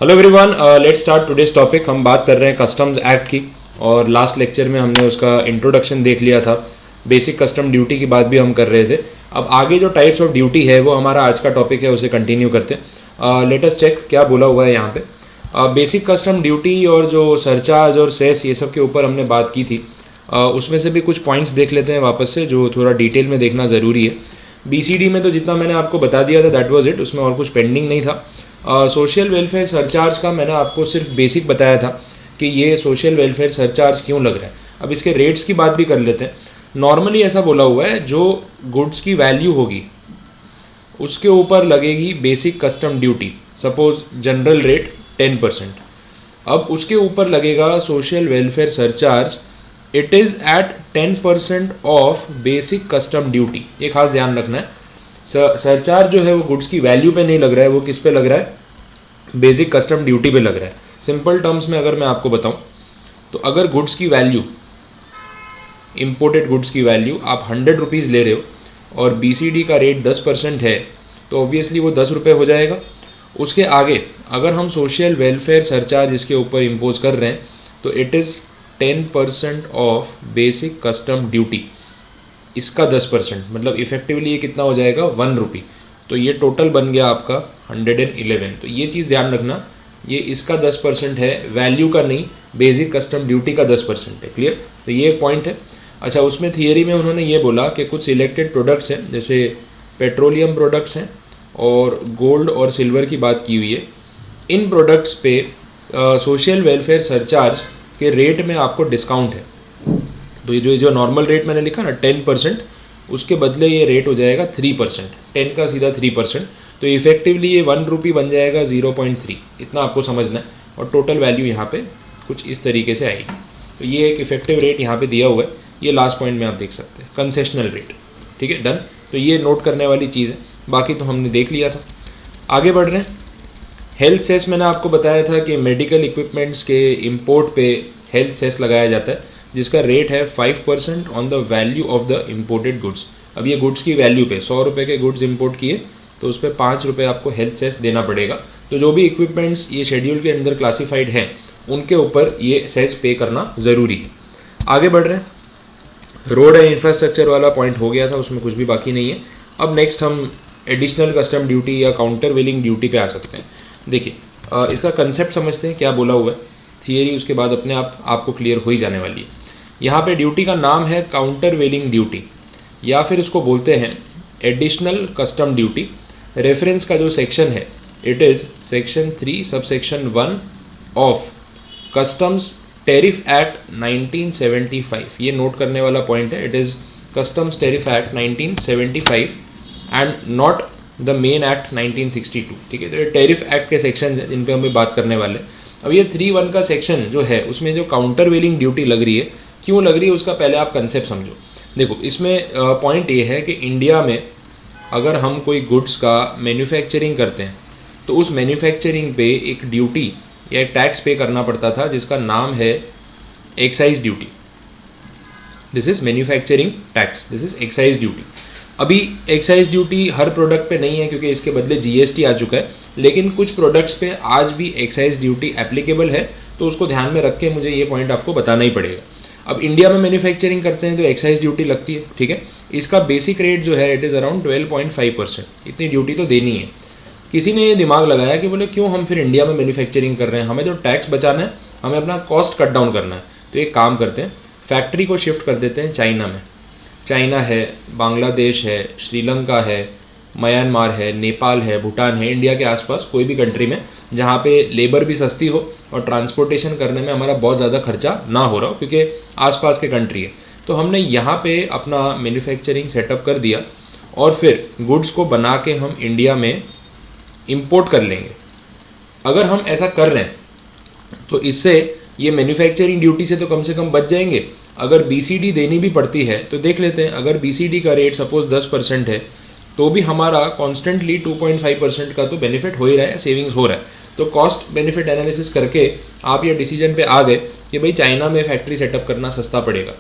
Hello everyone, let's start today's topic. हम बात कर रहे हैं कस्टम्स एक्ट की और लास्ट लेक्चर में हमने उसका इंट्रोडक्शन देख लिया था। बेसिक कस्टम ड्यूटी की बात भी हम कर रहे थे। अब आगे जो टाइप्स ऑफ ड्यूटी है वो हमारा आज का टॉपिक है, उसे कंटिन्यू करते हैं। लेट अस चेक क्या बोला हुआ है यहाँ पे। बेसिक कस्टम ड्यूटी और जो सरचार्ज और सेस ये सब के ऊपर हमने बात की थी, उसमें से भी कुछ पॉइंट्स देख लेते हैं वापस से, जो थोड़ा डिटेल में देखना ज़रूरी है। BCD में तो जितना मैंने आपको बता दिया था दैट वाज इट, उसमें और कुछ पेंडिंग नहीं था। सोशल वेलफेयर सरचार्ज का मैंने आपको सिर्फ बेसिक बताया था कि ये सोशल वेलफेयर सरचार्ज क्यों लग रहा है। अब इसके रेट्स की बात भी कर लेते हैं। नॉर्मली ऐसा बोला हुआ है, जो गुड्स की वैल्यू होगी उसके ऊपर लगेगी basic custom duty. Suppose general rate 10%, अब उसके ऊपर लगेगा social welfare surcharge. It is at 10% of basic custom duty. ये खास ध्यान रखना है। सरचार्ज जो है वो गुड्स की वैल्यू पे नहीं लग रहा है, वो किस पे लग रहा है? बेसिक कस्टम ड्यूटी पे लग रहा है। सिंपल टर्म्स में अगर मैं आपको बताऊं तो अगर गुड्स की वैल्यू, इंपोर्टेड गुड्स की वैल्यू आप 100 रुपीज़ ले रहे हो और BCD का रेट 10% है, तो ऑब्वियसली वो 10 रुपये हो जाएगा। उसके आगे अगर हम सोशल वेलफेयर सरचार्ज इसके ऊपर इम्पोज कर रहे हैं तो it is 10% of basic custom duty. इसका 10% मतलब इफेक्टिवली ये कितना हो जाएगा? 1 रुपी। तो ये टोटल बन गया आपका 111। तो ये चीज़ ध्यान रखना, ये इसका 10% है, वैल्यू का नहीं, बेसिक कस्टम ड्यूटी का 10% है। क्लियर? तो ये एक पॉइंट है। अच्छा, उसमें थियरी में उन्होंने ये बोला कि कुछ सिलेक्टेड प्रोडक्ट्स हैं, जैसे पेट्रोलियम प्रोडक्ट्स हैं और गोल्ड और सिल्वर की बात की हुई है। इन प्रोडक्ट्स पे सोशल वेलफेयर सरचार्ज के रेट में आपको डिस्काउंट है। तो ये जो नॉर्मल रेट मैंने लिखा ना 10%, उसके बदले ये रेट हो जाएगा 3%। 10 का सीधा 3%, तो इफेक्टिवली ये 1 रुपी बन जाएगा 0.3। इतना आपको समझना है। और टोटल वैल्यू यहाँ पे कुछ इस तरीके से आएगी। तो ये एक इफेक्टिव रेट यहाँ पे दिया हुआ है। ये लास्ट पॉइंट में आप देख सकते हैं, कंसेशनल रेट। ठीक है, डन। तो ये नोट करने वाली चीज़ है, बाकी तो हमने देख लिया था। आगे बढ़ रहे हैं। हेल्थ सेस मैंने आपको बताया था कि मेडिकल इक्विपमेंट्स के इम्पोर्ट पे हेल्थ सेस लगाया जाता है, जिसका रेट है 5% on the value of the imported goods. अब ये गुड्स की वैल्यू पे 100 रुपये के गुड्स इंपोर्ट किए तो उस पर 5 रुपये आपको हेल्थ सेस देना पड़ेगा। तो जो भी इक्विपमेंट्स ये शेड्यूल के अंदर क्लासिफाइड हैं उनके ऊपर ये सेस पे करना ज़रूरी है। आगे बढ़ रहे हैं। रोड एंड इंफ्रास्ट्रक्चर वाला पॉइंट हो गया था, उसमें कुछ भी बाकी नहीं है। अब नेक्स्ट हम एडिशनल कस्टम ड्यूटी या काउंटर वेलिंग ड्यूटी पे आ सकते हैं। देखिए, इसका कंसेप्ट समझते हैं, क्या बोला हुआ है। थियरी उसके बाद अपने आप आपको क्लियर हो ही जाने वाली है। यहाँ पे ड्यूटी का नाम है काउंटर वेलिंग ड्यूटी, या फिर इसको बोलते हैं एडिशनल कस्टम ड्यूटी। रेफरेंस का जो सेक्शन है it is section 3 subsection 1 of customs tariff act 1975। ये नोट करने वाला पॉइंट है। It is customs tariff act 1975 and not the main act 1962। ठीक है, तो ये टेरिफ एक्ट के सेक्शन हैं जिन पे हम बात करने वाले हैं। अब ये 3(1) का सेक्शन जो है उसमें जो काउंटर वेलिंग ड्यूटी लग रही है, क्यों लग रही है उसका पहले आप कंसेप्ट समझो। देखो, इसमें पॉइंट ये है कि इंडिया में अगर हम कोई गुड्स का मैन्युफैक्चरिंग करते हैं तो उस मैन्युफैक्चरिंग पे एक ड्यूटी या एक टैक्स पे करना पड़ता था, जिसका नाम है excise duty. This is manufacturing tax, this is excise duty. अभी एक्साइज ड्यूटी हर प्रोडक्ट पे नहीं है क्योंकि इसके बदले GST आ चुका है, लेकिन कुछ प्रोडक्ट्स पे आज भी एक्साइज ड्यूटी एप्लीकेबल है। तो उसको ध्यान में रख के मुझे ये पॉइंट आपको बताना ही पड़ेगा। अब इंडिया में मैन्युफैक्चरिंग करते हैं तो एक्साइज ड्यूटी लगती है। ठीक है, इसका बेसिक रेट जो है इट इज़ अराउंड 12.5%। इतनी ड्यूटी तो देनी है। किसी ने ये दिमाग लगाया कि बोले क्यों हम फिर इंडिया में मैन्युफैक्चरिंग कर रहे हैं, हमें तो टैक्स बचाना है, हमें अपना कॉस्ट कट डाउन करना है। तो एक काम करते हैं, फैक्ट्री को शिफ्ट कर देते हैं चाइना में। चाइना है, बांग्लादेश है, श्रीलंका है, म्यांमार है, नेपाल है, भूटान है, इंडिया के आसपास कोई भी कंट्री में जहाँ पे लेबर भी सस्ती हो और ट्रांसपोर्टेशन करने में हमारा बहुत ज़्यादा खर्चा ना हो रहा हो, क्योंकि आसपास के कंट्री है। तो हमने यहाँ पे अपना मैन्युफैक्चरिंग सेटअप कर दिया और फिर गुड्स को बना के हम इंडिया में इंपोर्ट कर लेंगे। अगर हम ऐसा कर रहे हैं तो इससे ये मैन्युफैक्चरिंग ड्यूटी से तो कम बच जाएंगे। अगर BCD देनी भी पड़ती है तो देख लेते हैं, अगर BCD का रेट सपोज 10% है तो भी हमारा कॉन्स्टेंटली 2.5% का तो बेनिफिट हो ही रहा है, सेविंग्स हो रहा है। तो कॉस्ट बेनिफिट एनालिसिस करके आप ये डिसीजन पे आ गए कि भाई चाइना में फैक्ट्री सेटअप करना सस्ता पड़ेगा।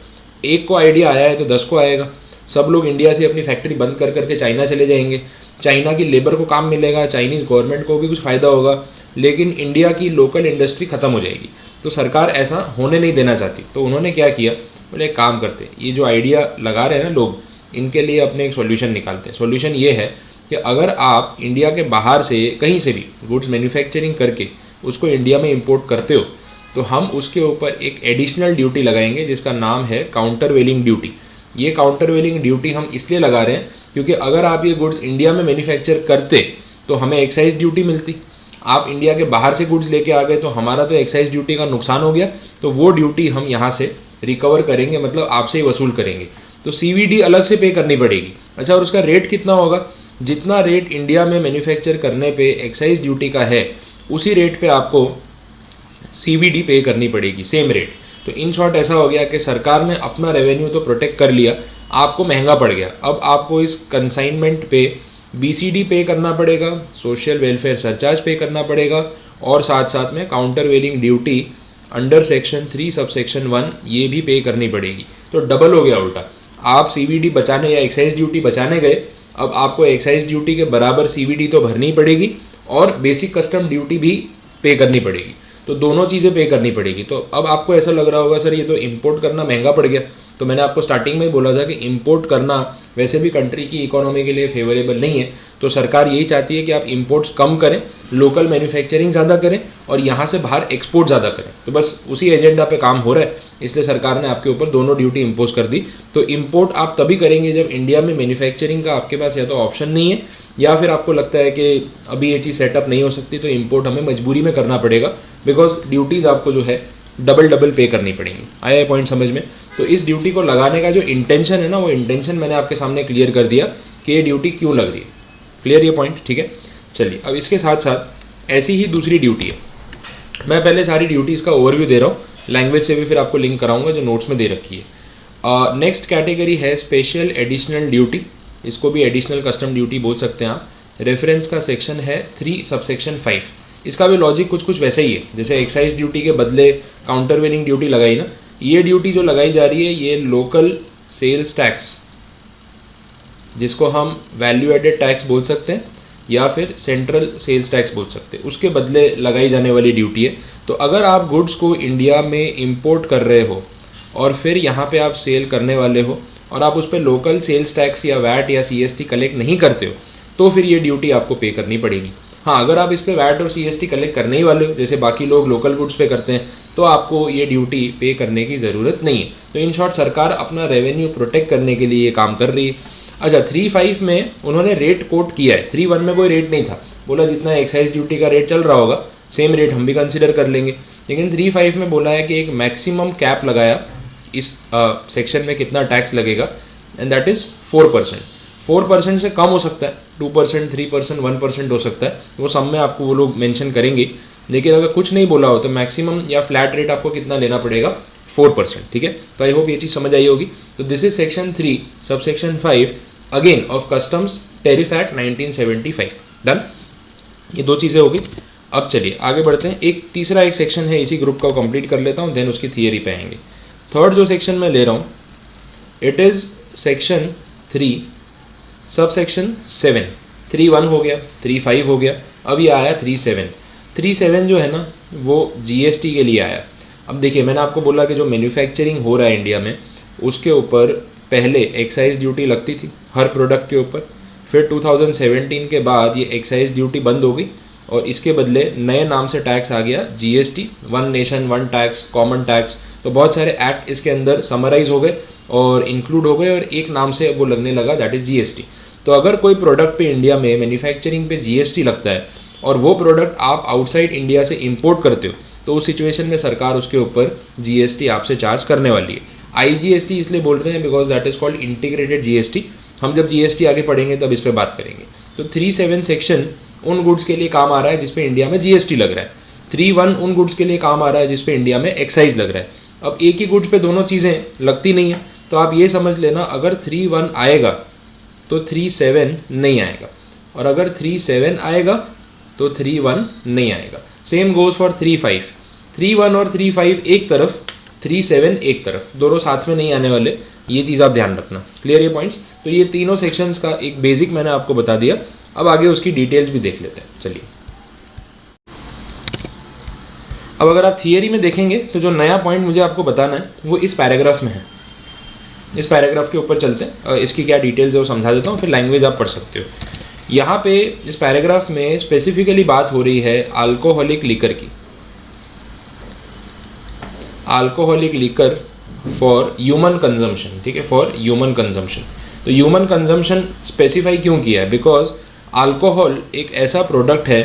एक को आइडिया आया है तो 10 को आएगा। सब लोग इंडिया से अपनी फैक्ट्री बंद कर करके चाइना चले जाएंगे। चाइना की लेबर को काम मिलेगा, चाइनीज़ गवर्नमेंट को भी कुछ फ़ायदा होगा, लेकिन इंडिया की लोकल इंडस्ट्री ख़त्म हो जाएगी। तो सरकार ऐसा होने नहीं देना चाहती। तो उन्होंने क्या किया, बोले एक काम करते, ये जो आइडिया लगा रहे हैं ना लोग, इनके लिए अपने एक सॉल्यूशन निकालते हैं। सॉल्यूशन ये है कि अगर आप इंडिया के बाहर से कहीं से भी गुड्स मैन्युफैक्चरिंग करके उसको इंडिया में इंपोर्ट करते हो, तो हम उसके ऊपर एक एडिशनल ड्यूटी लगाएंगे जिसका नाम है काउंटर वेलिंग ड्यूटी। ये काउंटर वेलिंग ड्यूटी हम इसलिए लगा रहे हैं क्योंकि अगर आप ये गुड्स इंडिया में मैन्युफैक्चर करते तो हमें एक्साइज ड्यूटी मिलती। आप इंडिया के बाहर से गुड्स लेके आ गए तो हमारा तो एक्साइज ड्यूटी का नुकसान हो गया, तो वो ड्यूटी हम यहाँ से रिकवर करेंगे, मतलब आपसे ही वसूल करेंगे। तो CVD अलग से पे करनी पड़ेगी। अच्छा, और उसका रेट कितना होगा? जितना रेट इंडिया में मैन्युफैक्चर करने पे एक्साइज ड्यूटी का है उसी रेट पे आपको CVD पे करनी पड़ेगी, सेम रेट। तो इन शॉर्ट ऐसा हो गया कि सरकार ने अपना रेवेन्यू तो प्रोटेक्ट कर लिया, आपको महंगा पड़ गया। अब आपको इस कंसाइनमेंट पे BCD पे करना पड़ेगा, सोशल वेलफेयर सरचार्ज पे करना पड़ेगा, और साथ साथ में काउंटर वेलिंग ड्यूटी अंडर सेक्शन 3 सबसेक्शन 1 ये भी पे करनी पड़ेगी। तो डबल हो गया उल्टा। आप CVD बचाने या एक्साइज ड्यूटी बचाने गए, अब आपको एक्साइज ड्यूटी के बराबर CVD तो भरनी पड़ेगी और बेसिक कस्टम ड्यूटी भी पे करनी पड़ेगी। तो दोनों चीज़ें पे करनी पड़ेगी। तो अब आपको ऐसा लग रहा होगा सर ये तो इंपोर्ट करना महंगा पड़ गया। तो मैंने आपको स्टार्टिंग में ही बोला था कि इंपोर्ट करना वैसे भी कंट्री की इकोनॉमी के लिए फेवरेबल नहीं है। तो सरकार यही चाहती है कि आप इंपोर्ट्स कम करें, लोकल मैन्युफैक्चरिंग ज़्यादा करें और यहाँ से बाहर एक्सपोर्ट ज़्यादा करें। तो बस उसी एजेंडा पे काम हो रहा है, इसलिए सरकार ने आपके ऊपर दोनों ड्यूटी इम्पोज कर दी। तो इंपोर्ट आप तभी करेंगे जब इंडिया में मैन्युफैक्चरिंग का आपके पास या तो ऑप्शन नहीं है या फिर आपको लगता है कि अभी ये चीज़ सेटअप नहीं हो सकती, तो इंपोर्ट हमें मजबूरी में करना पड़ेगा, बिकॉज ड्यूटीज़ आपको जो है डबल पे करनी पड़ेंगी। आया ये पॉइंट समझ में? तो इस ड्यूटी को लगाने का जो इंटेंशन है ना, वो इंटेंशन मैंने आपके सामने क्लियर कर दिया कि ये ड्यूटी क्यों लग रही है। क्लियर ये पॉइंट? ठीक है, चलिए अब इसके साथ साथ ऐसी ही दूसरी ड्यूटी है। मैं पहले सारी ड्यूटीज़ का ओवरव्यू दे रहा हूँ, लैंग्वेज से भी फिर आपको लिंक कराऊंगा जो नोट्स में दे रखी है। नेक्स्ट कैटेगरी है स्पेशल एडिशनल ड्यूटी, इसको भी एडिशनल कस्टम ड्यूटी बोल सकते हैं आप। रेफरेंस का सेक्शन है 3 सबसेक्शन 5। इसका भी लॉजिक कुछ वैसे ही है, जैसे एक्साइज ड्यूटी के बदले काउंटर वेलिंग ड्यूटी लगाई ना, ये ड्यूटी जो लगाई जा रही है ये लोकल सेल्स टैक्स, जिसको हम वैल्यू एडेड टैक्स बोल सकते हैं या फिर सेंट्रल सेल्स टैक्स बोल सकते हैं, उसके बदले लगाई जाने वाली ड्यूटी है। तो अगर आप गुड्स को इंडिया में इंपोर्ट कर रहे हो और फिर यहाँ पे आप सेल करने वाले हो और आप उस पर लोकल सेल्स टैक्स या वैट या CST कलेक्ट नहीं करते हो, तो फिर ये ड्यूटी आपको पे करनी पड़ेगी। हाँ, अगर आप इस पे वैट और CST कलेक्ट करने ही वाले हो, जैसे बाकी लोग लोकल गुड्स पे करते हैं, तो आपको ये ड्यूटी पे करने की ज़रूरत नहीं है। तो इन शॉर्ट सरकार अपना रेवेन्यू प्रोटेक्ट करने के लिए ये काम कर रही है। अच्छा, 3.5 में उन्होंने रेट कोट किया है, 3.1 में कोई रेट नहीं था, बोला जितना एक्साइज ड्यूटी का रेट चल रहा होगा सेम रेट हम भी कंसिडर कर लेंगे। लेकिन 3.5 में बोला है कि एक मैक्सिमम कैप लगाया इस सेक्शन में कितना टैक्स लगेगा, एंड दैट इज़ 4%। 4% से कम हो सकता है, 2%, 3%, 1% हो सकता है, वो सब में आपको वो लोग मेंशन करेंगे। लेकिन अगर कुछ नहीं बोला हो तो मैक्सिमम या फ्लैट रेट आपको कितना लेना पड़ेगा, 4%। ठीक है, तो आई होप ये चीज़ समझ आई होगी। तो this is section 3 subsection 5 again of customs tariff act 1975। Done, ये दो चीज़ें होगी। अब चलिए आगे बढ़ते हैं। एक तीसरा एक सेक्शन है, इसी ग्रुप का कंप्लीट कर लेता हूँ, देन उसकी थियरी पे आएंगे। थर्ड जो सेक्शन मैं ले रहा हूँ, it is section 3 sub section 7। 3.1 हो गया, 3.5 हो गया, अब ये आया 3.7। 3.7 जो है ना वो GST के लिए आया। अब देखिए, मैंने आपको बोला कि जो मैन्युफैक्चरिंग हो रहा है इंडिया में उसके ऊपर पहले एक्साइज ड्यूटी लगती थी हर प्रोडक्ट के ऊपर, फिर 2017 के बाद ये एक्साइज ड्यूटी बंद हो गई और इसके बदले नए नाम से टैक्स आ गया GST, one nation one tax, common tax. तो बहुत सारे एक्ट इसके अंदर समराइज हो गए और इंक्लूड हो गए और एक नाम से वो लगने लगा, दैट इज़ GST। तो अगर कोई प्रोडक्ट पे इंडिया में मैन्युफैक्चरिंग पे GST लगता है और वो प्रोडक्ट आप आउटसाइड इंडिया से इंपोर्ट करते हो, तो उस सिचुएशन में सरकार उसके ऊपर GST आपसे चार्ज करने वाली है। IGST इसलिए बोल रहे हैं because that is called integrated GST। हम जब GST आगे पढ़ेंगे तब इस पर बात करेंगे। तो 3.7 सेक्शन उन गुड्स के लिए काम आ रहा है जिसपे इंडिया में GST लग रहा है। 3.1 उन गुड्स के लिए काम आ रहा है जिसपे इंडिया में एक्साइज लग रहा है। अब एक ही गुड्स पे दोनों चीज़ें लगती नहीं है, तो आप ये समझ लेना, अगर 3.1 आएगा तो 3.7 नहीं आएगा, और अगर 3.7 आएगा तो 3.1 नहीं आएगा। Same goes for 3.5। 3.1 और 3.5 एक तरफ, 3.7 एक तरफ, दोनों साथ में नहीं आने वाले, ये चीज़ आप ध्यान रखना। क्लियर ये पॉइंट्स? तो ये तीनों सेक्शंस का एक बेसिक मैंने आपको बता दिया। अब आगे उसकी डिटेल्स भी देख लेते हैं, चलिए। अब अगर आप थियरी में देखेंगे तो जो नया पॉइंट मुझे आपको बताना है वो इस पैराग्राफ में है। इस पैराग्राफ के ऊपर चलते हैं, इसकी क्या डिटेल्स है वो समझा देता हूँ, फिर लैंग्वेज आप पढ़ सकते हो। यहाँ पे इस पैराग्राफ में स्पेसिफिकली बात हो रही है अल्कोहलिक लिकर की, alcoholic liquor for human consumption, ठीक है, फॉर ह्यूमन कंजम्पशन। तो ह्यूमन कंजम्पशन स्पेसिफाई क्यों किया है? बिकॉज अल्कोहल एक ऐसा प्रोडक्ट है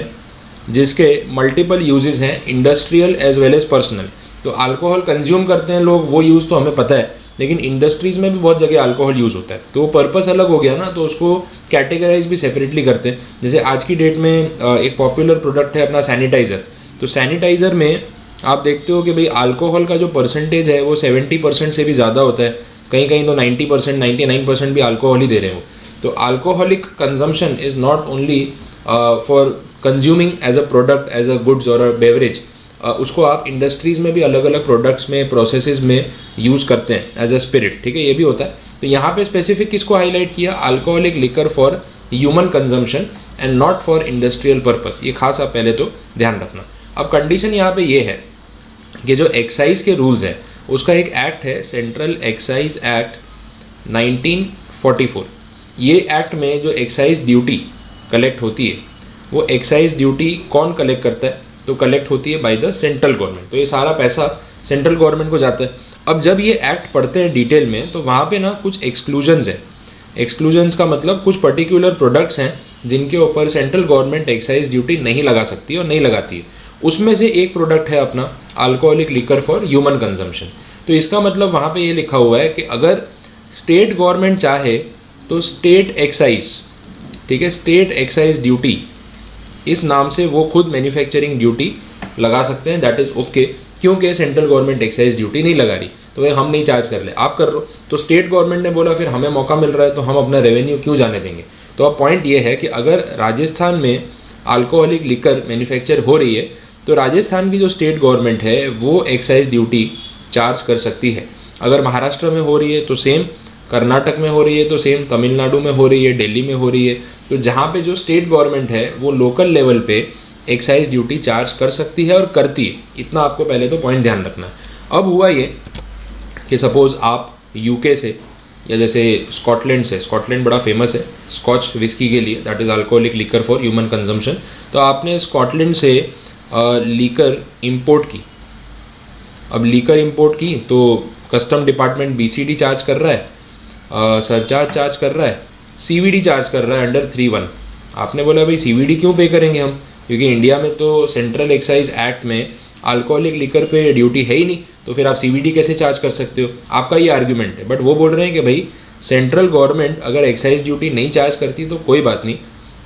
जिसके मल्टीपल यूजेस हैं, industrial as well as personal. तो अल्कोहल कंज्यूम करते हैं लोग, वो यूज़ तो हमें पता है, लेकिन इंडस्ट्रीज़ में भी बहुत जगह अल्कोहल यूज़ होता है, तो वो पर्पस अलग हो गया ना, तो उसको कैटेगराइज भी सेपरेटली करते हैं। जैसे आज की डेट में एक पॉपुलर प्रोडक्ट है अपना सैनिटाइज़र। तो सैनिटाइज़र में आप देखते हो कि भाई अल्कोहल का जो परसेंटेज है वो 70% से भी ज़्यादा होता है, कहीं कहीं तो 90%, 99% भी अल्कोहल ही दे रहे हो। तो alcoholic consumption is not only for consuming as a product, as a goods और अ बेवरेज, उसको आप इंडस्ट्रीज़ में भी अलग अलग प्रोडक्ट्स में, प्रोसेसेस में यूज़ करते हैं एज अ स्पिरिट, ठीक है, ये भी होता है। तो यहाँ पे स्पेसिफिक किसको हाईलाइट किया? Alcoholic liquor for human consumption and not for industrial purpose, ये खास आप पहले तो ध्यान रखना। अब कंडीशन यहाँ पे ये है कि जो एक्साइज के रूल्स हैं उसका एक एक्ट है, सेंट्रल एक्साइज एक्ट 1944। ये एक्ट में जो एक्साइज ड्यूटी कलेक्ट होती है वो एक्साइज ड्यूटी कौन कलेक्ट करता है? तो कलेक्ट होती है बाय द सेंट्रल गवर्नमेंट। तो ये सारा पैसा सेंट्रल गवर्नमेंट को जाता है। अब जब ये एक्ट पढ़ते हैं डिटेल में तो वहाँ पे ना कुछ एक्सक्लूजन्स हैं। एक्सक्लूजन्स का मतलब कुछ पर्टिकुलर प्रोडक्ट्स हैं जिनके ऊपर सेंट्रल गवर्नमेंट एक्साइज ड्यूटी नहीं लगा सकती और नहीं लगाती है। उसमें से एक प्रोडक्ट है अपना alcoholic liquor for human consumption. तो इसका मतलब वहाँ पे ये लिखा हुआ है कि अगर स्टेट गवर्नमेंट चाहे तो स्टेट एक्साइज, ठीक है, स्टेट एक्साइज ड्यूटी इस नाम से वो खुद मैन्युफैक्चरिंग ड्यूटी लगा सकते हैं, दैट इज़ ओके, क्योंकि सेंट्रल गवर्नमेंट एक्साइज ड्यूटी नहीं लगा रही तो भाई हम नहीं चार्ज कर ले, आप कर रहे हो। तो स्टेट गवर्नमेंट ने बोला फिर हमें मौका मिल रहा है तो हम अपना रेवेन्यू क्यों जाने देंगे। तो अब पॉइंट ये है कि अगर राजस्थान में अल्कोहलिक लिकर मैन्युफैक्चर हो रही है तो राजस्थान की जो स्टेट गवर्नमेंट है वो एक्साइज ड्यूटी चार्ज कर सकती है। अगर महाराष्ट्र में हो रही है तो सेम, कर्नाटक में हो रही है तो सेम, तमिलनाडु में हो रही है, दिल्ली में हो रही है, तो जहाँ पे जो स्टेट गवर्नमेंट है वो लोकल लेवल पे एक्साइज ड्यूटी चार्ज कर सकती है और करती है। इतना आपको पहले तो पॉइंट ध्यान रखना है। अब हुआ ये कि सपोज़ आप यूके से या जैसे स्कॉटलैंड से, स्कॉटलैंड बड़ा फेमस है स्कॉच विस्की के लिए, that is alcoholic liquor for human consumption. तो आपने स्कॉटलैंड से लीकर इंपोर्ट की। अब लीकर इंपोर्ट की तो कस्टम डिपार्टमेंट BCD चार्ज कर रहा है, सरचार्ज चार्ज कर रहा है, CVD चार्ज कर रहा है अंडर 3(1). आपने बोला भाई CVD क्यों पे करेंगे हम, क्योंकि इंडिया में तो सेंट्रल एक्साइज एक्ट में अल्कोहलिक लिकर पे ड्यूटी है ही नहीं, तो फिर आप CVD कैसे चार्ज कर सकते हो? आपका ये आर्ग्यूमेंट है। बट वो बोल रहे हैं कि भाई सेंट्रल गवर्नमेंट अगर एक्साइज ड्यूटी नहीं चार्ज करती तो कोई बात नहीं,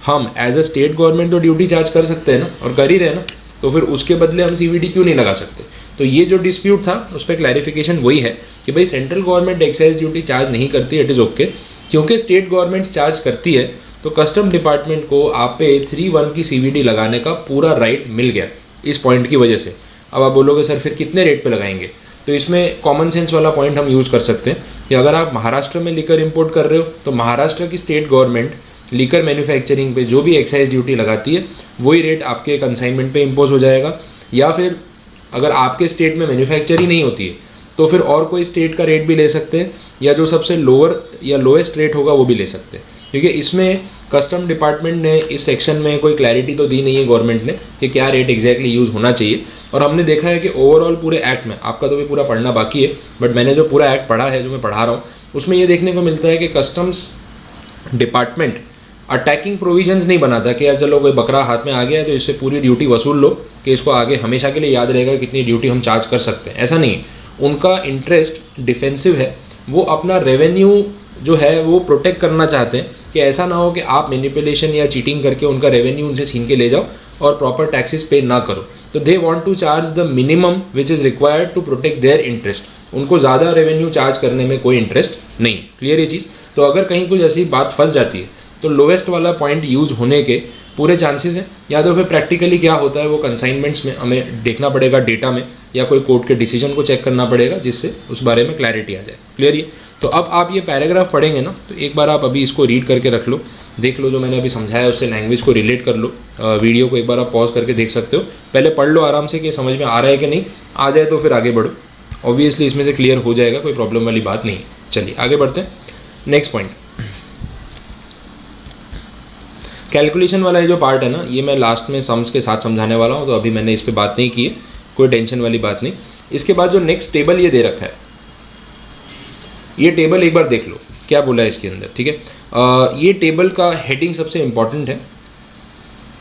हम एज अ स्टेट गवर्नमेंट तो ड्यूटी चार्ज कर सकते हैं ना, और कर ही रहे ना, तो फिर उसके बदले हम CVD क्यों नहीं लगा सकते। तो ये जो डिस्प्यूट था उस पर क्लैरिफिकेशन वही है कि भाई central government excise duty charge नहीं करती, इट इज़ ओके, क्योंकि स्टेट गवर्नमेंट चार्ज करती है तो कस्टम डिपार्टमेंट को आप पे 3(1) की CVD लगाने का पूरा राइट मिल गया इस पॉइंट की वजह से। अब आप बोलोगे सर फिर कितने रेट पे लगाएंगे, तो इसमें कॉमन सेंस वाला पॉइंट हम यूज़ कर सकते हैं कि अगर आप महाराष्ट्र में लीकर इंपोर्ट कर रहे हो तो महाराष्ट्र की स्टेट गवर्नमेंट लीकर मैन्युफैक्चरिंग पे जो भी एक्साइज ड्यूटी लगाती है वही रेट आपके कंसाइनमेंट पे इम्पोज हो जाएगा। या फिर अगर आपके स्टेट में मैन्युफैक्चर ही नहीं होती है तो फिर और कोई स्टेट का रेट भी ले सकते हैं, या जो सबसे लोअर या लोएस्ट रेट होगा वो भी ले सकते हैं, क्योंकि इसमें कस्टम डिपार्टमेंट ने इस सेक्शन में कोई क्लैरिटी तो दी नहीं है गवर्नमेंट ने कि क्या रेट एग्जैक्टली यूज़ होना चाहिए। और हमने देखा है कि ओवरऑल पूरे एक्ट में, आपका तो भी पूरा पढ़ना बाकी है, बट मैंने जो पूरा एक्ट पढ़ा है, जो मैं पढ़ा रहा हूँ, उसमें ये देखने को मिलता है कि कस्टम्स डिपार्टमेंट अटैकिंग प्रोविजंस नहीं बनाता कि यार चलो कोई बकरा हाथ में आ गया है तो इससे पूरी ड्यूटी वसूल लो कि इसको आगे हमेशा के लिए याद रहेगा कितनी ड्यूटी हम चार्ज कर सकते हैं। ऐसा नहीं है, उनका इंटरेस्ट डिफेंसिव है, वो अपना रेवेन्यू जो है वो प्रोटेक्ट करना चाहते हैं कि ऐसा ना हो कि आप मैनिपुलेशन या चीटिंग करके उनका रेवेन्यू उनसे छीन के ले जाओ और प्रॉपर टैक्सेस पे ना करो। तो they want to charge the minimum which is required to protect their interest. उनको ज़्यादा रेवेन्यू चार्ज करने में कोई इंटरेस्ट नहीं। क्लियर ये चीज़? तो अगर कहीं कुछ ऐसी बात फंस जाती है तो लोवेस्ट वाला पॉइंट यूज़ होने के पूरे चांसेस हैं, या तो फिर प्रैक्टिकली क्या होता है वो कंसाइनमेंट्स में हमें देखना पड़ेगा डेटा में, या कोई कोर्ट के डिसीजन को चेक करना पड़ेगा जिससे उस बारे में क्लैरिटी आ जाए। क्लियर ये? तो अब आप ये पैराग्राफ पढ़ेंगे ना तो एक बार आप अभी इसको रीड करके रख लो, देख लो जो मैंने अभी समझाया उससे लैंग्वेज को रिलेट कर लो। वीडियो को एक बार आप पॉज करके देख सकते हो, पहले पढ़ लो आराम से कि समझ में आ रहा है कि नहीं, आ जाए तो फिर आगे बढ़ो। ऑब्वियसली इसमें से क्लियर हो जाएगा, कोई प्रॉब्लम वाली बात नहीं है। चलिए आगे बढ़ते हैं। नेक्स्ट पॉइंट, कैलकुलेशन वाला ये जो पार्ट है ना, ये मैं लास्ट में सम्स के साथ समझाने वाला हूँ, तो अभी मैंने इस पर बात नहीं की है, कोई टेंशन वाली बात नहीं। इसके बाद जो नेक्स्ट टेबल ये दे रखा है, ये टेबल एक बार देख लो क्या बोला है इसके अंदर, ठीक है। ये टेबल का हेडिंग सबसे इंपॉर्टेंट है।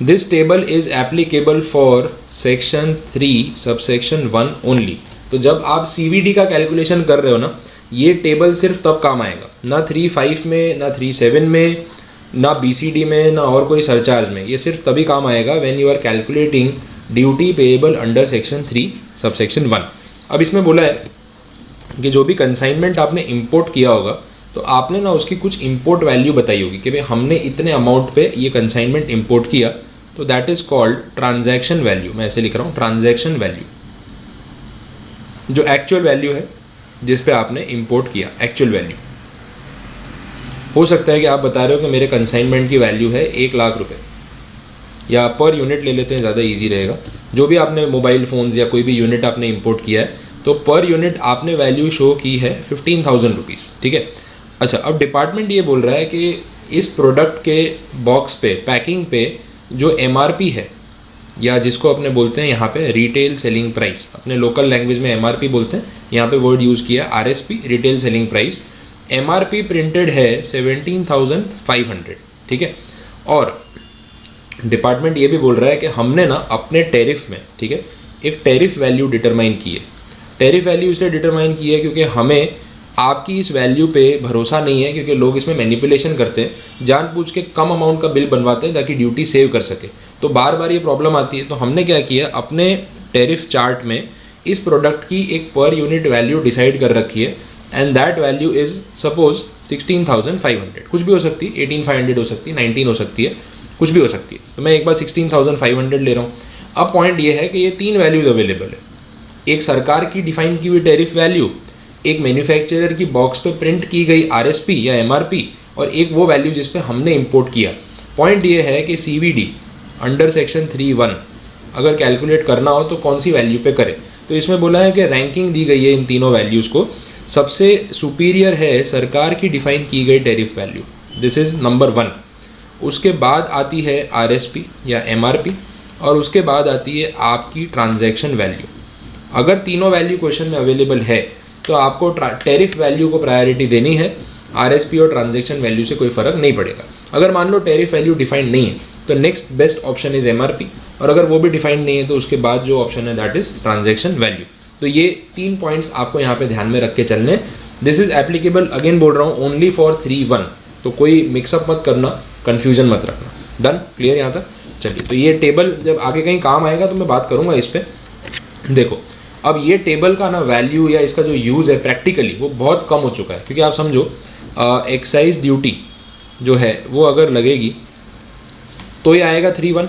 This table is applicable for section 3 subsection 1 only. तो जब आप CVD का कैलकुलेशन कर रहे हो ना, ये टेबल सिर्फ तब काम आएगा, ना 3.5 में, ना 3.7 में, ना BCD में, ना और कोई सरचार्ज में। ये सिर्फ तभी काम आएगा when you are calculating duty payable under section 3 subsection 1। अब इसमें बोला है कि जो भी कंसाइनमेंट आपने इंपोर्ट किया होगा, तो आपने ना उसकी कुछ इंपोर्ट वैल्यू बताई होगी कि भाई हमने इतने अमाउंट पे ये कंसाइनमेंट इंपोर्ट किया, तो that is called transaction value. मैं ऐसे लिख रहा हूँ, ट्रांजैक्शन वैल्यू, जो एक्चुअल वैल्यू है जिस पे आपने इंपोर्ट किया, एक्चुअल वैल्यू। हो सकता है कि आप बता रहे हो कि मेरे कंसाइनमेंट की वैल्यू है 1 लाख रुपए, या पर यूनिट ले लेते हैं, ज़्यादा इजी रहेगा। जो भी आपने मोबाइल फ़ोन्स या कोई भी यूनिट आपने इंपोर्ट किया है, तो पर यूनिट आपने वैल्यू शो की है 15,000 रुपीज़, ठीक है। अच्छा, अब डिपार्टमेंट ये बोल रहा है कि इस प्रोडक्ट के बॉक्स पे, पैकिंग पे जो MRP है, या जिसको अपने बोलते हैं यहाँ पे रिटेल सेलिंग प्राइस, अपने लोकल लैंग्वेज में MRP बोलते हैं, यहाँ पे वर्ड यूज़ किया RSP, retail selling price. MRP printed है 17,500, ठीक है। और डिपार्टमेंट ये भी बोल रहा है कि हमने ना अपने टैरिफ में, ठीक है, एक टैरिफ वैल्यू डिटरमाइन की है। टैरिफ वैल्यू इसलिए डिटरमाइन की है क्योंकि हमें आपकी इस वैल्यू पे भरोसा नहीं है, क्योंकि लोग इसमें मैनिपुलेशन करते हैं, जानबूझ के कम अमाउंट का बिल बनवाते हैं ताकि ड्यूटी सेव कर सके। तो बार बार ये प्रॉब्लम आती है। तो हमने क्या किया, अपने टैरिफ चार्ट में इस प्रोडक्ट की एक पर यूनिट वैल्यू डिसाइड कर रखी है, and that value is suppose 16,500, कुछ भी हो सकती है, 18,500 हो सकती है, 19 हो सकती है, कुछ भी हो सकती है। तो मैं एक बार 16,500 ले रहा हूँ। अब पॉइंट ये है कि ये 3 वैल्यूज अवेलेबल है, एक सरकार की डिफाइन की हुई टैरिफ वैल्यू, एक मैन्युफैक्चरर की बॉक्स पे प्रिंट की गई RSP या MRP, और एक वो वैल्यू जिस पे हमने इंपोर्ट किया। पॉइंट ये है कि CVD अंडर सेक्शन 3(1) अगर कैलकुलेट करना हो तो कौन सी वैल्यू पे करें। तो इसमें बोला है कि रैंकिंग दी गई है इन तीनों वैल्यूज़ को, सबसे सुपीरियर है सरकार की डिफाइन की गई tariff value, this is number 1। उसके बाद आती है RSP या MRP, और उसके बाद आती है आपकी ट्रांजैक्शन वैल्यू। अगर तीनों वैल्यू क्वेश्चन में अवेलेबल है तो आपको टैरिफ वैल्यू को प्रायोरिटी देनी है, RSP और ट्रांजैक्शन वैल्यू से कोई फ़र्क नहीं पड़ेगा। अगर मान लो टैरिफ वैल्यू डिफाइंड नहीं है तो next best option is MRP, और अगर वो भी डिफाइंड नहीं है तो उसके बाद जो ऑप्शन है दैट इज़ ट्रांजैक्शन वैल्यू। तो ये 3 पॉइंट्स आपको यहाँ पे ध्यान में रख के चलने। दिस इज़ एप्लीकेबल, अगेन बोल रहा हूँ, ओनली फॉर 3(1), तो कोई मिक्सअप मत करना, कन्फ्यूजन मत रखना। डन, क्लियर यहाँ तक? चलिए, तो ये टेबल जब आगे कहीं काम आएगा तो मैं बात करूँगा इस पर। देखो, अब ये टेबल का ना वैल्यू या इसका जो यूज़ है प्रैक्टिकली वो बहुत कम हो चुका है, क्योंकि आप समझो एक्साइज ड्यूटी जो है वो अगर लगेगी तो ये आएगा 3(1),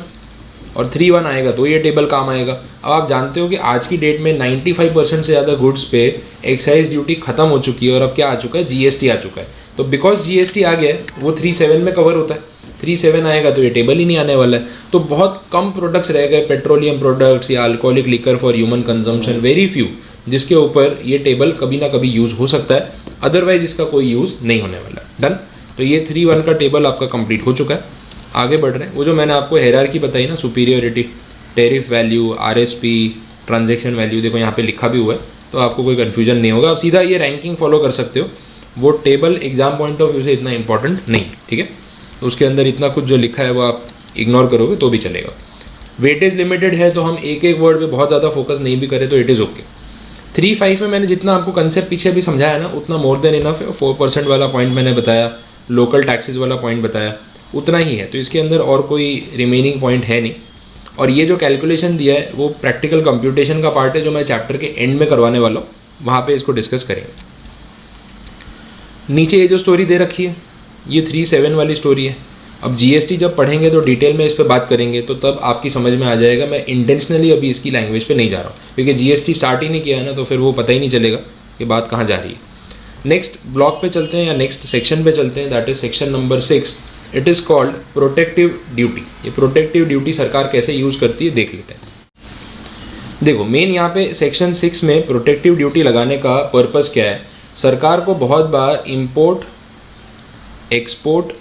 और 3(1) आएगा तो ये टेबल काम आएगा। अब आप जानते हो कि आज की डेट में 95% से ज़्यादा गुड्स पे एक्साइज ड्यूटी खत्म हो चुकी है, और अब क्या आ चुका है, GST आ चुका है। तो बिकॉज GST आ गया है, वो 3(7) में कवर होता है, 3(7) आएगा तो ये टेबल ही नहीं आने वाला है। तो बहुत कम प्रोडक्ट्स रह गए, पेट्रोलियम प्रोडक्ट्स या alcoholic liquor for human consumption, very few, जिसके ऊपर ये टेबल कभी ना कभी यूज़ हो सकता है, अदरवाइज इसका कोई यूज़ नहीं होने वाला। डन, तो ये 3(1) का टेबल आपका कंप्लीट हो चुका है। आगे बढ़ रहे हैं, वो जो मैंने आपको हायरार्की बताई ना, superiority, tariff value, RSP, transaction value, देखो यहाँ पे लिखा भी हुआ है, तो आपको कोई कन्फ्यूजन नहीं होगा। आप सीधा ये रैंकिंग फॉलो कर सकते हो। वो table exam point of view से इतना इंपॉर्टेंट नहीं, ठीक है। तो उसके अंदर इतना कुछ जो लिखा है वो आप इग्नोर करोगे तो भी चलेगा। वेटेज लिमिटेड है तो हम एक एक वर्ड पे बहुत ज़्यादा फोकस नहीं भी करें तो इट इज़ ओके। 3(5) में मैंने जितना आपको कंसेप्ट पीछे भी समझाया ना, उतना मोर देन इनफ है। 4% वाला पॉइंट मैंने बताया, लोकल टैक्सेस वाला पॉइंट बताया, उतना ही है। तो इसके अंदर और कोई रिमेनिंग पॉइंट है नहीं। और ये जो कैलकुलेशन दिया है वो प्रैक्टिकल कंप्यूटेशन का पार्ट है, जो मैं चैप्टर के एंड में करवाने वाला हूँ, वहाँ पे इसको डिस्कस करेंगे। नीचे ये जो स्टोरी दे रखी है ये 3(7) वाली स्टोरी है। अब GST जब पढ़ेंगे तो डिटेल में इस पर बात करेंगे, तो तब आपकी समझ में आ जाएगा। मैं इंटेंशनली अभी इसकी लैंग्वेज पे नहीं जा रहा हूँ, क्योंकि GST स्टार्ट ही नहीं किया है ना, तो फिर वो पता ही नहीं चलेगा कि बात कहाँ जा रही है। नेक्स्ट ब्लॉक पे चलते हैं या नेक्स्ट सेक्शन पे चलते हैं, that is section number 6, it is called protective duty. ये प्रोटेक्टिव ड्यूटी सरकार कैसे यूज़ करती है देख लेते हैं। देखो मेन यहाँ पे सेक्शन 6 में प्रोटेक्टिव ड्यूटी लगाने का पर्पस क्या है। सरकार को बहुत बार इंपोर्ट एक्सपोर्ट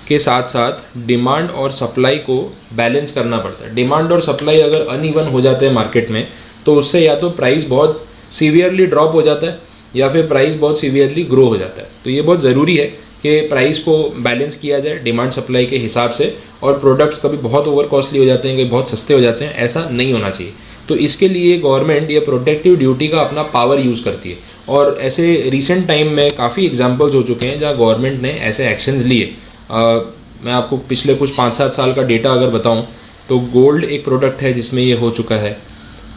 के साथ साथ डिमांड और सप्लाई को बैलेंस करना पड़ता है। डिमांड और सप्लाई अगर अनइवन हो जाते हैं मार्केट में तो उससे या तो प्राइस बहुत सीवियरली ड्रॉप हो जाता है या फिर प्राइस बहुत सीवियरली ग्रो हो जाता है। तो ये बहुत ज़रूरी है कि प्राइस को बैलेंस किया जाए डिमांड सप्लाई के हिसाब से, और प्रोडक्ट्स कभी बहुत ओवर कॉस्टली हो जाते हैं, कभी बहुत सस्ते हो जाते हैं, ऐसा नहीं होना चाहिए। तो इसके लिए गवर्नमेंट ये प्रोटेक्टिव ड्यूटी का अपना पावर यूज़ करती है, और ऐसे रिसेंट टाइम में काफ़ी एग्जांपल्स हो चुके हैं जहाँ गवर्नमेंट ने ऐसे एक्शंस लिए। मैं आपको पिछले कुछ 5-7 साल का डेटा अगर बताऊं तो गोल्ड एक प्रोडक्ट है जिसमें ये हो चुका है,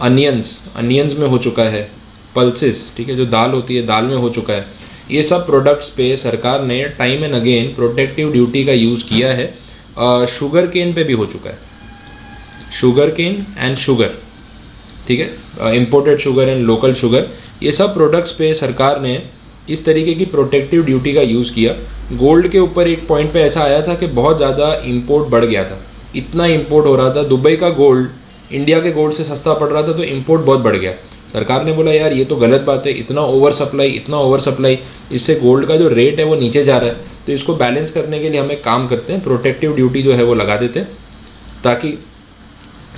अनियंस में हो चुका है, पल्सेस, ठीक है, जो दाल होती है दाल में हो चुका है। ये सब प्रोडक्ट्स पे सरकार ने time and again protective duty का यूज़ किया है। शुगर केन पे भी हो चुका है, शुगर केन एंड शुगर, ठीक है, imported sugar and local sugar, ये सब प्रोडक्ट्स पे सरकार ने इस तरीके की प्रोटेक्टिव ड्यूटी का यूज़ किया। गोल्ड के ऊपर एक पॉइंट पे ऐसा आया था कि बहुत ज़्यादा इंपोर्ट बढ़ गया था, इतना इंपोर्ट हो रहा था, दुबई का गोल्ड इंडिया के गोल्ड से सस्ता पड़ रहा था, तो इंपोर्ट बहुत बढ़ गया। सरकार ने बोला यार ये तो गलत बात है, इतना ओवर सप्लाई, इससे गोल्ड का जो रेट है वो नीचे जा रहा है, तो इसको बैलेंस करने के लिए हम एक काम करते हैं, प्रोटेक्टिव ड्यूटी जो है वो लगा देते हैं, ताकि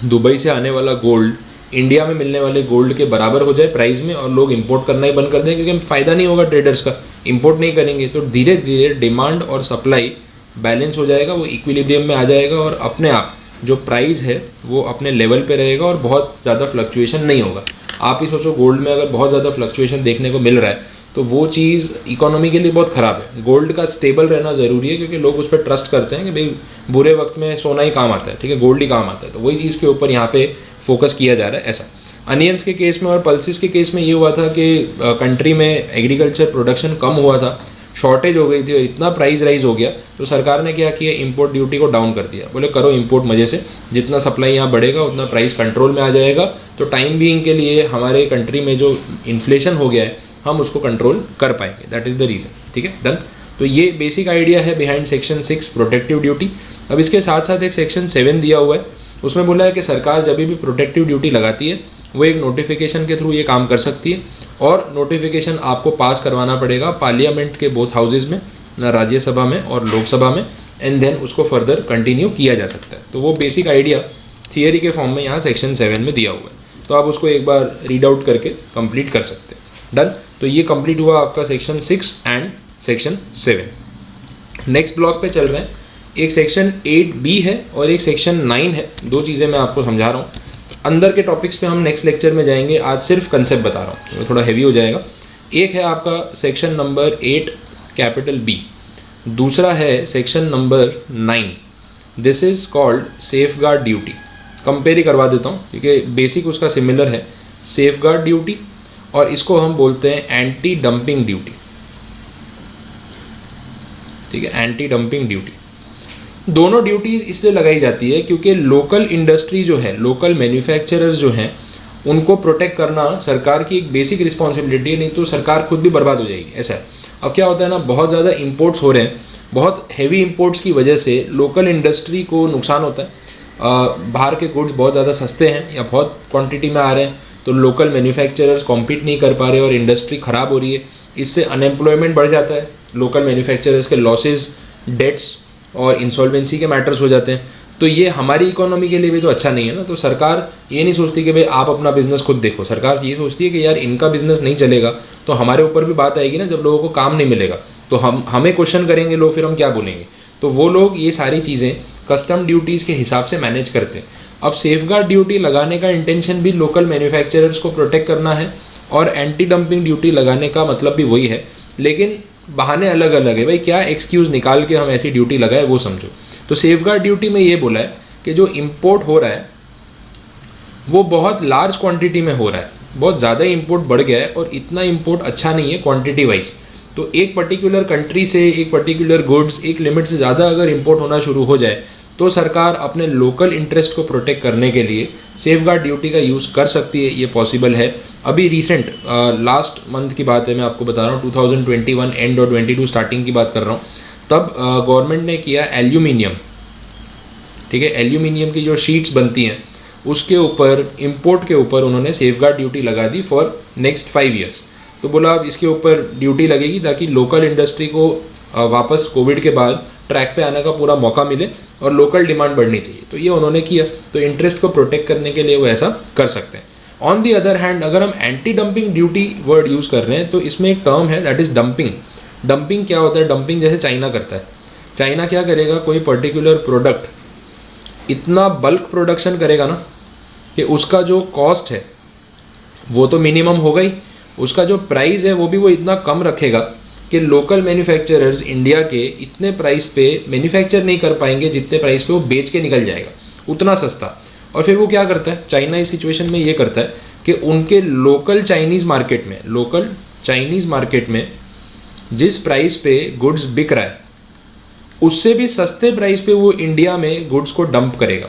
दुबई से आने वाला गोल्ड इंडिया में मिलने वाले गोल्ड के बराबर हो जाए प्राइस में, और लोग इंपोर्ट करना ही बंद कर दें, क्योंकि फ़ायदा नहीं होगा ट्रेडर्स का, इंपोर्ट नहीं करेंगे तो धीरे धीरे डिमांड और सप्लाई बैलेंस हो जाएगा, वो इक्विलिब्रियम में आ जाएगा, और अपने आप जो प्राइस है वो अपने लेवल पे रहेगा और बहुत ज़्यादा फ्लक्चुएशन नहीं होगा। आप ही सोचो गोल्ड में अगर बहुत ज़्यादा फ्लक्चुएशन देखने को मिल रहा है तो वो चीज़ इकोनॉमी के लिए बहुत ख़राब है। गोल्ड का स्टेबल रहना ज़रूरी है, क्योंकि लोग उस पर ट्रस्ट करते हैं कि भाई बुरे वक्त में सोना ही काम आता है, ठीक है, गोल्ड ही काम आता है, तो वही चीज़ के ऊपर यहाँ पे फोकस किया जा रहा है। ऐसा अनियंस के केस में और पल्सेस के केस में ये हुआ था कि कंट्री में एग्रीकल्चर प्रोडक्शन कम हुआ था, शॉर्टेज हो गई थी और इतना प्राइस राइज हो गया, तो सरकार ने क्या किया, इंपोर्ट ड्यूटी को डाउन कर दिया। बोले करो इंपोर्ट मज़े से, जितना सप्लाई यहाँ बढ़ेगा उतना प्राइस कंट्रोल में आ जाएगा, तो टाइम बीइंग के लिए हमारे कंट्री में जो इन्फ्लेशन हो गया है हम उसको कंट्रोल कर पाएंगे। दैट इज़ द रीज़न, ठीक है, डन। तो ये बेसिक आइडिया है बिहाइंड सेक्शन 6 प्रोटेक्टिव ड्यूटी। अब इसके साथ साथ एक सेक्शन 7 दिया हुआ है, उसमें बोला है कि सरकार जब भी प्रोटेक्टिव ड्यूटी लगाती है वो एक नोटिफिकेशन के थ्रू ये काम कर सकती है, और नोटिफिकेशन आपको पास करवाना पड़ेगा पार्लियामेंट के बोथ हाउसेज में, ना राज्यसभा में और लोकसभा में, एंड देन उसको फर्दर कंटिन्यू किया जा सकता है। तो वो बेसिक आइडिया थियरी के फॉर्म में यहाँ सेक्शन 7 में दिया हुआ है, तो आप उसको एक बार रीड आउट करके कंप्लीट कर सकते हैं। डन। तो ये कंप्लीट हुआ आपका section 6 and section 7। Next block पे चल रहे हैं, एक सेक्शन 8B है और एक सेक्शन 9 है। दो चीज़ें मैं आपको समझा रहा हूँ, अंदर के टॉपिक्स पे हम नेक्स्ट लेक्चर में जाएंगे, आज सिर्फ कंसेप्ट बता रहा हूँ, तो थोड़ा हैवी हो जाएगा। एक है आपका सेक्शन नंबर 8 कैपिटल B, दूसरा है section number 9, this is called safeguard duty. Compare ही करवा देता हूँ क्योंकि बेसिक उसका सिमिलर है, सेफगार्ड ड्यूटी, और इसको हम बोलते हैं एंटी डंपिंग ड्यूटी, ठीक है, एंटी डंपिंग ड्यूटी। दोनों ड्यूटीज़ इसलिए लगाई जाती है क्योंकि लोकल इंडस्ट्री जो है, लोकल मैन्युफैक्चरर्स जो हैं, उनको प्रोटेक्ट करना सरकार की एक बेसिक रिस्पॉन्सिबिलिटी है, नहीं तो सरकार खुद भी बर्बाद हो जाएगी। ऐसा है। अब क्या होता है ना, बहुत ज़्यादा इंपोर्ट्स हो रहे हैं, बहुत हैवी इंपोर्ट्स की वजह से लोकल इंडस्ट्री को नुकसान होता है। बाहर के गुड्स बहुत ज़्यादा सस्ते हैं या बहुत क्वांटिटी में आ रहे हैं, तो लोकल मैन्युफैक्चरर्स कॉम्पीट नहीं कर पा रहे और इंडस्ट्री ख़राब हो रही है। इससे अनएम्प्लॉयमेंट बढ़ जाता है, लोकल मैन्युफैक्चरर्स के लॉसेस, डेट्स और इंसॉल्वेंसी के मैटर्स हो जाते हैं। तो ये हमारी इकोनॉमी के लिए भी तो अच्छा नहीं है ना। तो सरकार ये नहीं सोचती कि भाई आप अपना बिजनेस खुद देखो, सरकार ये सोचती है कि यार इनका बिजनेस नहीं चलेगा तो हमारे ऊपर भी बात आएगी ना, जब लोगों को काम नहीं मिलेगा तो हमें क्वेश्चन करेंगे लोग, फिर हम क्या बोलेंगे। तो वो लोग ये सारी चीज़ें कस्टम ड्यूटीज़ के हिसाब से मैनेज करते हैं। अब सेफगार्ड ड्यूटी लगाने का इंटेंशन भी लोकल मैन्युफैक्चरर्स को प्रोटेक्ट करना है, और एंटी डंपिंग ड्यूटी लगाने का मतलब भी वही है, लेकिन बहाने अलग अलग है। भाई क्या एक्सक्यूज़ निकाल के हम ऐसी ड्यूटी लगाए वो समझो। तो सेफगार्ड ड्यूटी में ये बोला है कि जो इंपोर्ट हो रहा है वो बहुत लार्ज क्वांटिटी में हो रहा है, बहुत ज़्यादा इंपोर्ट बढ़ गया है, और इतना इंपोर्ट अच्छा नहीं है क्वांटिटी वाइज। तो एक पर्टिकुलर कंट्री से एक पर्टिकुलर गुड्स एक लिमिट से ज़्यादा अगर इंपोर्ट होना शुरू हो जाए तो सरकार अपने लोकल इंटरेस्ट को प्रोटेक्ट करने के लिए सेफगार्ड ड्यूटी का यूज़ कर सकती है। ये पॉसिबल है। अभी रिसेंट लास्ट मंथ की बात है, मैं आपको बता रहा हूँ, 2021 एंड और 22 स्टार्टिंग की बात कर रहा हूँ। तब गवर्नमेंट ने किया एल्यूमिनियम, ठीक है, एल्यूमिनियम की जो शीट्स बनती हैं उसके ऊपर, इंपोर्ट के ऊपर उन्होंने सेफगार्ड ड्यूटी लगा दी फॉर नेक्स्ट 5 ईयर्स। तो बोला अब इसके ऊपर ड्यूटी लगेगी ताकि लोकल इंडस्ट्री को वापस कोविड के बाद ट्रैक पे आने का पूरा मौका मिले और लोकल डिमांड बढ़नी चाहिए। तो ये उन्होंने किया, तो इंटरेस्ट को प्रोटेक्ट करने के लिए वो ऐसा कर सकते हैं। ऑन दी अदर हैंड अगर हम anti dumping duty word use कर रहे हैं तो इसमें एक टर्म है दैट इज़ डंपिंग। डंपिंग क्या होता है? डंपिंग जैसे चाइना करता है। चाइना क्या करेगा, कोई पर्टिकुलर प्रोडक्ट इतना बल्क प्रोडक्शन करेगा ना कि उसका जो कॉस्ट है वो तो मिनिमम होगा ही, उसका जो प्राइस है वो भी वो इतना कम रखेगा कि लोकल मैन्युफैक्चरर्स इंडिया के इतने प्राइस पे मैन्युफैक्चर नहीं कर पाएंगे जितने प्राइस पे वो बेच के निकल जाएगा, उतना सस्ता। और फिर वो क्या करता है, चाइना इस सिचुएशन में ये करता है कि उनके लोकल चाइनीज़ मार्केट में जिस प्राइस पे गुड्स बिक रहा है उससे भी सस्ते प्राइस पे वो इंडिया में गुड्स को डंप करेगा,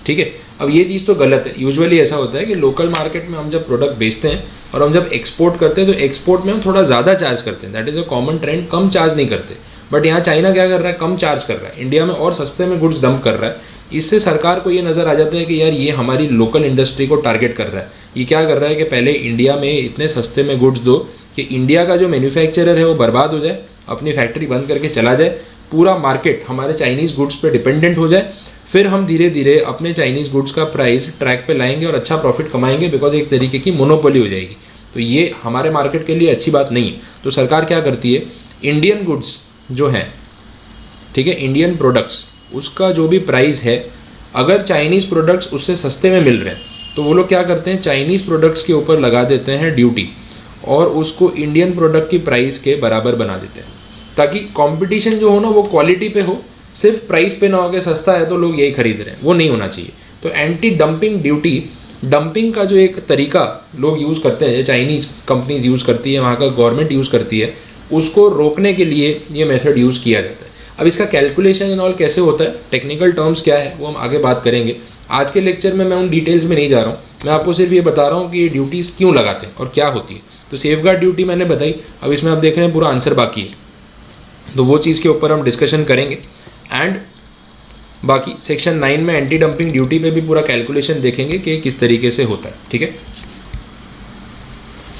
ठीक है। अब ये चीज़ तो गलत है। यूजुअली ऐसा होता है कि लोकल मार्केट में हम जब प्रोडक्ट बेचते हैं और हम जब एक्सपोर्ट करते हैं तो एक्सपोर्ट में हम थोड़ा ज़्यादा चार्ज करते हैं, that is a common trend, come charge नहीं करते। बट यहाँ चाइना क्या कर रहा है, कम चार्ज कर रहा है, इंडिया में और सस्ते में गुड्स डंप कर रहा है। इससे सरकार को ये नज़र आ जाता है कि यार ये हमारी लोकल इंडस्ट्री को टारगेट कर रहा है। ये क्या कर रहा है कि पहले इंडिया में इतने सस्ते में गुड्स दो कि इंडिया का जो मैन्युफैक्चरर है वो बर्बाद हो जाए, अपनी फैक्ट्री बंद करके चला जाए, पूरा मार्केट हमारे चाइनीज़ गुड्स पे डिपेंडेंट हो जाए, फिर हम धीरे धीरे अपने चाइनीज़ गुड्स का प्राइस ट्रैक पे लाएंगे और अच्छा प्रॉफिट कमाएंगे, बिकॉज एक तरीके की मोनोपोली हो जाएगी। तो ये हमारे मार्केट के लिए अच्छी बात नहीं है। तो सरकार क्या करती है, इंडियन गुड्स जो हैं, ठीक है, इंडियन प्रोडक्ट्स, उसका जो भी प्राइस है अगर चाइनीज़ प्रोडक्ट्स उससे सस्ते में मिल रहे हैं तो वो लोग क्या करते हैं, चाइनीज़ प्रोडक्ट्स के ऊपर लगा देते हैं ड्यूटी और उसको इंडियन प्रोडक्ट की प्राइस के बराबर बना देते हैं, ताकि कंपटीशन जो हो ना वो क्वालिटी पे हो, सिर्फ प्राइस पे ना हो के सस्ता है तो लोग यही खरीद रहे हैं, वो नहीं होना चाहिए। तो एंटी डंपिंग ड्यूटी, डंपिंग का जो एक तरीका लोग यूज़ करते हैं, चाइनीज़ कंपनीज यूज़ करती है, वहाँ का गवर्नमेंट यूज़ करती है, उसको रोकने के लिए ये मेथड यूज़ किया जाता है। अब इसका कैलकुलेशन एंड ऑल कैसे होता है, टेक्निकल टर्म्स क्या है, वो हम आगे बात करेंगे। आज के लेक्चर में मैं उन डिटेल्स में नहीं जा रहा हूँ, मैं आपको सिर्फ ये बता रहा हूँ कि ये ड्यूटीज़ क्यों लगाते हैं और क्या होती है। तो सेफगार्ड ड्यूटी मैंने बताई, अब इसमें आप देख रहे हैं पूरा आंसर बाकी है, तो वो चीज़ के ऊपर हम डिस्कशन करेंगे। एंड बाकी सेक्शन 9 में एंटी डंपिंग ड्यूटी पे भी पूरा कैलकुलेशन देखेंगे कि किस तरीके से होता है, ठीक है।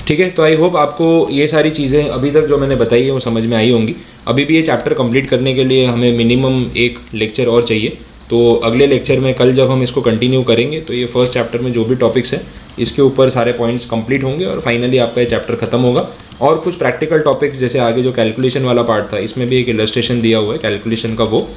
ठीक है, तो आई होप आपको ये सारी चीज़ें अभी तक जो मैंने बताई है वो समझ में आई होंगी। अभी भी ये चैप्टर कंप्लीट करने के लिए हमें मिनिमम एक लेक्चर और चाहिए, तो अगले लेक्चर में कल जब हम इसको कंटिन्यू करेंगे तो ये फर्स्ट चैप्टर में जो भी टॉपिक्स हैं इसके ऊपर सारे पॉइंट्स कंप्लीट होंगे और फाइनली आपका ये चैप्टर खत्म होगा। और कुछ प्रैक्टिकल टॉपिक्स जैसे आगे जो कैलकुलेशन वाला पार्ट था, इसमें भी एक इलस्ट्रेशन दिया हुआ है कैलकुलेशन का वो,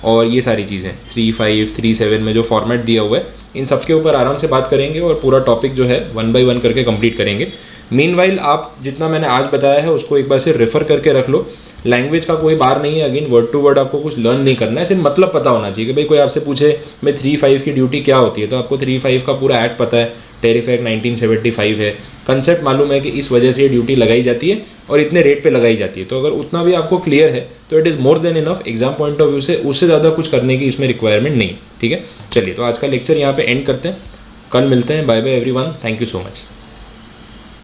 और ये सारी चीज़ें 3, 5, 3, 7 में जो फॉर्मेट दिया हुआ है, इन सब के ऊपर आराम से बात करेंगे और पूरा टॉपिक जो है 1 बाय 1 करके कंप्लीट करेंगे। मीनवाइल आप जितना मैंने आज बताया है उसको एक बार से रेफर करके रख लो। लैंग्वेज का कोई बार नहीं है, अगेन वर्ड टू वर्ड आपको कुछ लर्न नहीं करना है, सिर्फ मतलब पता होना चाहिए कि भाई कोई आपसे पूछे मैं 3-5 की ड्यूटी क्या होती है, तो आपको 3-5 का पूरा एक्ट पता है, टेरिफ एक्ट 1975 है, कंसेप्ट मालूम है कि इस वजह से ये ड्यूटी लगाई जाती है और इतने रेट पे लगाई जाती है। तो अगर उतना भी आपको क्लियर है तो it is more than enough exam point of view से, उससे ज़्यादा कुछ करने की इसमें रिक्वायरमेंट नहीं है, ठीक है। चलिए, तो आज का लेक्चर यहाँ पे एंड करते हैं, कल मिलते हैं, bye bye everyone, thank you so much.